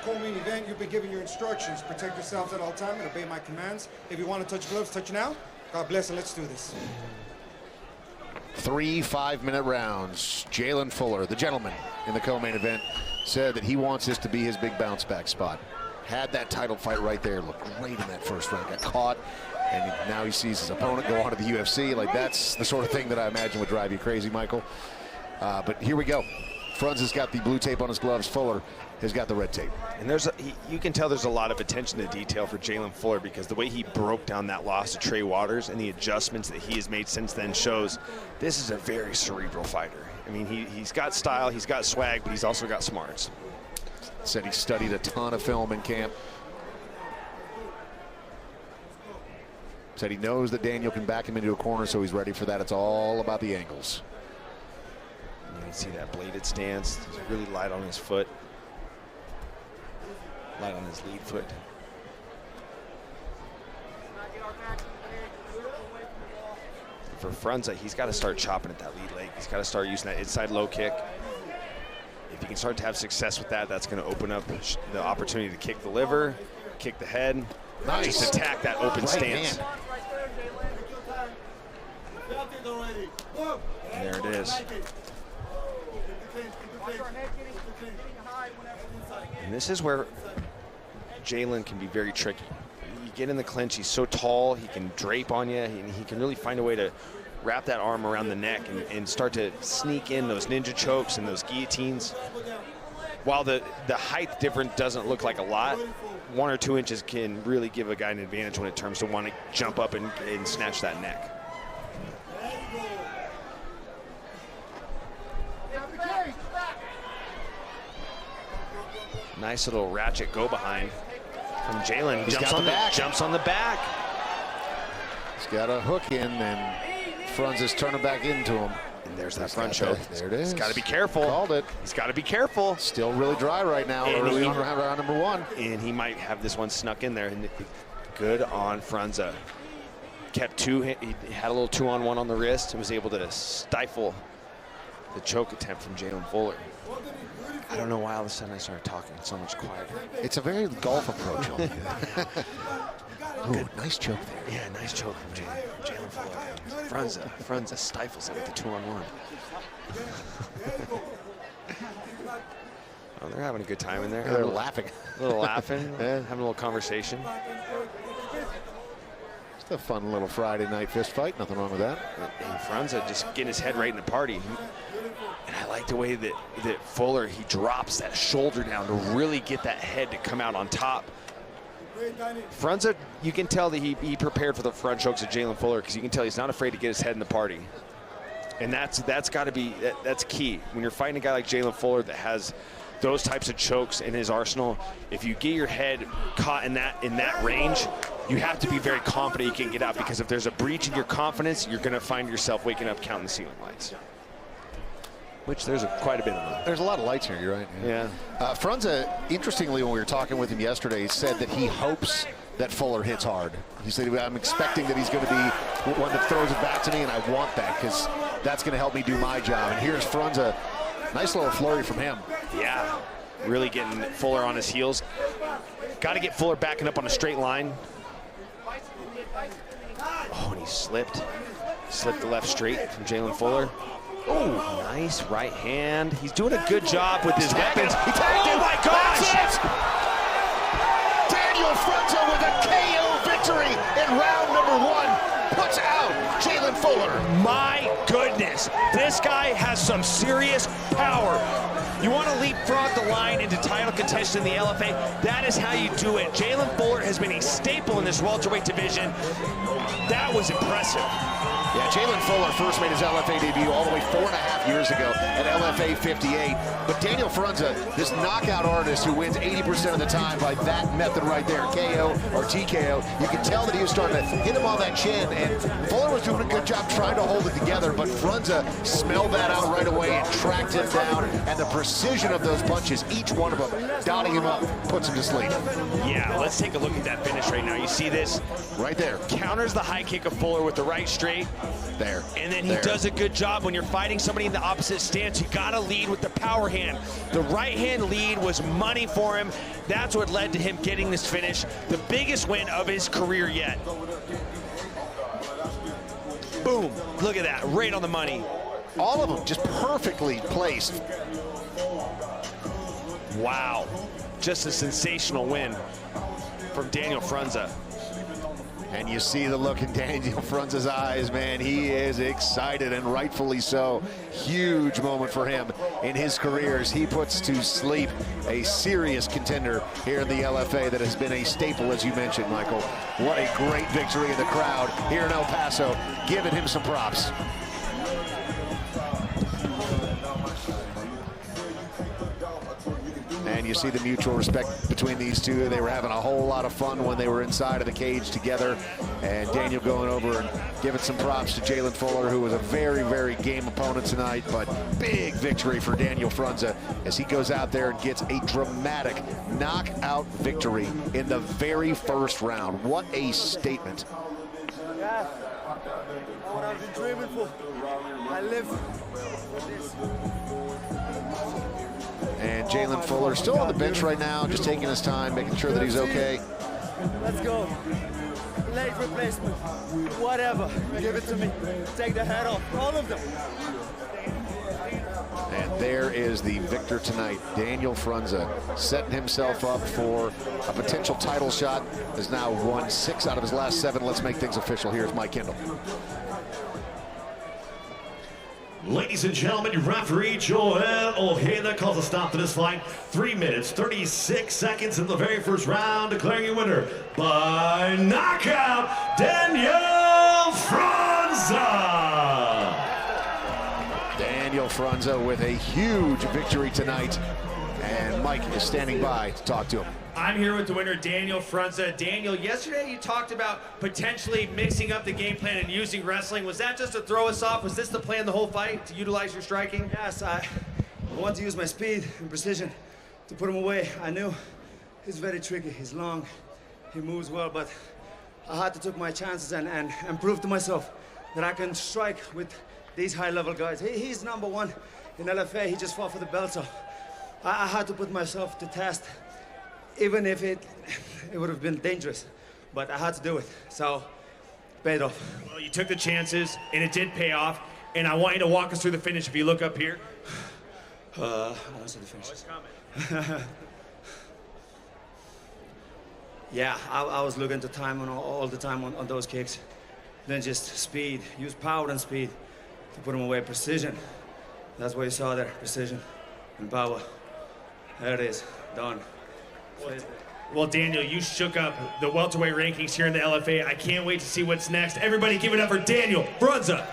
co-main event. You'll be given your instructions. Protect yourselves at all times and obey my commands. If you want to touch gloves, touch now. God bless and let's do this. 3 5-minute rounds. Jalen Fuller, the gentleman in the co-main event, said that he wants this to be his big bounce back spot. Had that title fight right there. Looked great in that first round. Got caught, and now he sees his opponent go on to the UFC. Like, that's the sort of thing that I imagine would drive you crazy, Michael. But here we go. Frunza's got the blue tape on his gloves. Fuller has got the red tape. And you can tell there's a lot of attention to detail for Jalen Fuller, because the way he broke down that loss to Trey Waters and the adjustments that he has made since then shows this is a very cerebral fighter. I mean, he's got style, he's got swag, but he's also got smarts. Said he studied a ton of film in camp. Said he knows that Daniel can back him into a corner, so he's ready for that. It's all about the angles. You can see that bladed stance. He's really light on his foot. Light on his lead foot. For Frunza, he's got to start chopping at that lead leg. He's got to start using that inside low kick. If he can start to have success with that, that's going to open up the opportunity to kick the liver, kick the head, nice. Just attack that open stance. Hand. And there it is. And this is where Jalen can be very tricky. You get in the clinch, he's so tall, he can drape on you, and he can really find a way to wrap that arm around the neck and start to sneak in those ninja chokes and those guillotines. While the height difference doesn't look like a lot, 1 or 2 inches can really give a guy an advantage when it comes to want to jump up and snatch that neck. Nice little ratchet go behind from Jalen. He jumps on the back. He's got a hook in, and Frunza's turning back into him. And there's that front choke. There it is. He's got to be careful. Called it. He's got to be careful. Still really dry right now, early on round number 1. And he might have this one snuck in there. And good on Frunza. Kept 2, he had a little 2-on-1 on the wrist and was able to stifle the choke attempt from Jalen Fuller. I don't know why all of a sudden I started talking so much quieter. It's a very golf approach. Ooh, nice choke there. Yeah, nice choke from Jalen Fuller. Frunza stifles it with the 2-on-1. Oh, they're having a good time in there. They're laughing. A little laughing, having a little conversation. It's a fun little Friday night fist fight. Nothing wrong with that. And Frunza just getting his head right in the party. And I like the way that Fuller, he drops that shoulder down to really get that head to come out on top. Frunza, you can tell that he prepared for the front chokes of Jalen Fuller, because you can tell he's not afraid to get his head in the party. And that's got to be, that's key. When you're fighting a guy like Jalen Fuller that has those types of chokes in his arsenal, if you get your head caught in that range, you have to be very confident you can get out, because if there's a breach in your confidence, you're going to find yourself waking up counting the ceiling lights. Which there's quite a bit of them. There's a lot of lights here, you're right. Yeah. Frunza, interestingly, when we were talking with him yesterday, he said that he hopes that Fuller hits hard. He said, I'm expecting that he's going to be one that throws it back to me, and I want that, because that's going to help me do my job. And here's Frunza. Nice little flurry from him. Yeah, really getting Fuller on his heels. Got to get Fuller backing up on a straight line. Oh, and he slipped. Slipped the left straight from Jalen Fuller. Oh, nice right hand. He's doing a good job with his weapons. Oh my gosh! Daniel Frunza with a KO victory in round number 1. Puts out Jalen Fuller. My goodness, this guy has some serious power. You want to leapfrog the line into title contention in the LFA? That is how you do it. Jalen Fuller has been a staple in this welterweight division. That was impressive. Yeah, Jalen Fuller first made his LFA debut all the way 4.5 years ago at LFA 58. But Daniel Frunza, this knockout artist who wins 80% of the time by that method right there, KO or TKO, you can tell that he was starting to hit him on that chin, and Fuller was doing a good job trying to hold it together, but Frunza smelled that out right away and tracked him down, and the precision of those punches, each one of them, dotting him up, puts him to sleep. Yeah, let's take a look at that finish right now. You see this? Right there. Counters the high kick of Fuller with the right straight, There. And then he does a good job when you're fighting somebody in the opposite stance. You gotta lead with the power hand. The right hand lead was money for him. That's what led to him getting this finish. The biggest win of his career yet. Boom, look at that, right on the money. All of them just perfectly placed. Wow, just a sensational win from Daniel Frunza. And you see the look in Daniel Frunza's eyes, man. He is excited, and rightfully so. Huge moment for him in his career as he puts to sleep a serious contender here in the LFA that has been a staple, as you mentioned, Michael. What a great victory in the crowd here in El Paso, giving him some props. And you see the mutual respect between these two. They were having a whole lot of fun when they were inside of the cage together. And Daniel going over and giving some props to Jalen Fuller, who was a very, very game opponent tonight. But big victory for Daniel Frunza as he goes out there and gets a dramatic knockout victory in the very first round. What a statement. Yeah, what I've been dreaming for. I live for this. And Jalen Fuller still on the bench right now, just taking his time, making sure that he's okay. Let's go. Late replacement, whatever. Give it to me. Take the head off, all of them. And there is the victor tonight, Daniel Frunza, setting himself up for a potential title shot. Has now won 6 out of his last 7. Let's make things official. Here's Mike Kendall. Ladies and gentlemen, your referee, Joel Ojeda, calls a stop to this fight. 3 minutes, 36 seconds in the very first round, declaring your winner by knockout, Daniel Frunza. Daniel Frunza with a huge victory tonight. And Mike is standing by to talk to him. I'm here with the winner, Daniel Frunza. Daniel, yesterday you talked about potentially mixing up the game plan and using wrestling. Was that just to throw us off? Was this the plan the whole fight, to utilize your striking? Yes, I want to use my speed and precision to put him away. I knew he's very tricky. He's long, he moves well, but I had to take my chances and prove to myself that I can strike with these high-level guys. He's #1 in LFA. He just fought for the belt, so I had to put myself to test, even if it would have been dangerous. But I had to do it, so paid off. Well, you took the chances, and it did pay off. And I want you to walk us through the finish. If you look up here. I don't see the finish. Yeah, I was looking to time all the time on those kicks. Then just speed, use power and speed to put them away. Precision. That's what you saw there, precision and power. There it is, done. Well, Daniel, you shook up the welterweight rankings here in the LFA. I can't wait to see what's next. Everybody give it up for Daniel Frunza.